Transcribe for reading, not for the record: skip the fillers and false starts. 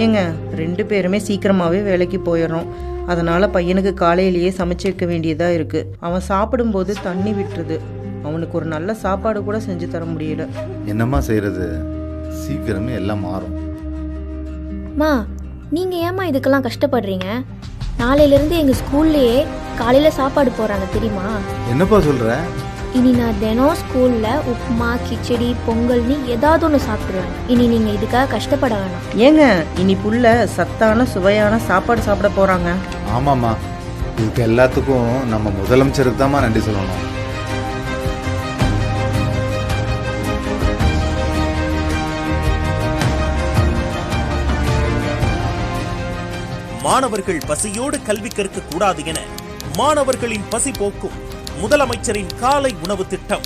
ஏங்க 2 பேருமே சீக்கிரமாகவே வேலைக்கு போயிடுறோம். அதனால் பையனுக்கு காலையிலேயே சமைச்சு வைக்க வேண்டியதாக இருக்குது. அவன் சாப்பிடும்போது தண்ணி விட்டுருது. அவனுக்கு ஒரு நல்ல சாப்பாடு கூட செஞ்சு தர முடியல. என்னம்மா செய்கிறது, சீக்கிரமே எல்லாம் மாறும். மா, நீங்கள் ஏம்மா இதுக்கெல்லாம் கஷ்டப்படுறீங்க? நாளையிலேருந்து எங்கள் ஸ்கூல்லையே காலையில் சாப்பாடு போகிறாங்க தெரியுமா? என்னப்பா சொல்கிற? இனி நான் தினம் ஸ்கூலில் உப்புமா, கிச்சடி, பொங்கல்னு ஏதாவது ஒன்று சாப்பிடுவேன். இனி நீங்கள் இதுக்காக கஷ்டப்பட வேணாம். ஏங்க இனி புள்ள சத்தான சுவையான சாப்பாடு சாப்பிட போகிறாங்க. ஆமாம்மா, இதுக்கு எல்லாத்துக்கும் நம்ம முதலமைச்சருக்கு தான்மா நன்றி சொல்லணும். மாணவர்கள் பசியோடு கல்வி கற்க கூடாது என மாணவர்களின் பசி போக்கும் முதலமைச்சரின் காலை உணவு திட்டம்